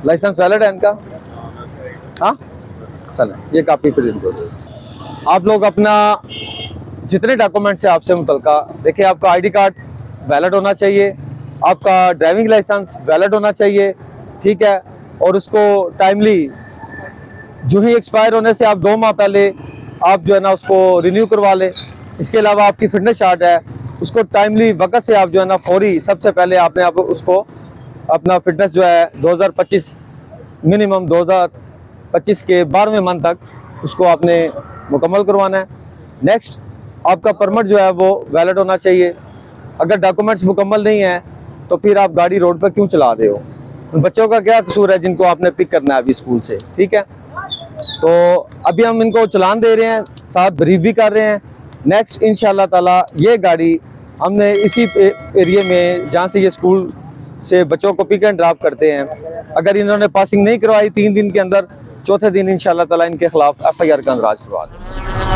Licence valid है इनका? हाँ, चलें ये कापी प्रिंट हो गई। आप लोग अपना जितने डॉक्यूमेंट्स है आपसे मुतल्लिका, देखिए आपका आईडी कार्ड वैलिड होना चाहिए, आपका ड्राइविंग लाइसेंस वैलिड होना चाहिए, ठीक है। और उसको टाइमली जो ही एक्सपायर होने से आप 2 माह पहले आप जो है ना उसको रिन्यू करवा लें। इसके अलावा आपकी फिटनेस चार्ट है, उसको टाइमली वक्त से आप जो है ना फौरी सबसे पहले आपने आप उसको अपना फिटनेस जो है 2025 मिनिमम 2025 के 12वें मंथ तक उसको आपने मुकम्मल करवाना है। नेक्स्ट, आपका परमिट जो है वो वैलिड होना चाहिए। अगर डॉक्यूमेंट्स मुकम्मल नहीं है तो फिर आप गाड़ी रोड पर क्यों चला रहे हो? उन बच्चों का क्या कसूर है जिनको आपने पिक करना है अभी स्कूल से, ठीक है। तो अभी हम इनको चलान दे रहे हैं, साथ ब्रीफ भी कर रहे हैं। नेक्स्ट इंशाल्लाह ताला ये गाड़ी हमने इसी एरिया में जहाँ से ये स्कूल से बच्चों को पिक एंड ड्रॉप करते हैं, अगर इन्होंने पासिंग नहीं करवाई 3 दिन के अंदर, चौथे दिन इंशाल्लाह ताला इनके खिलाफ FIR का अंदराज करवा दें।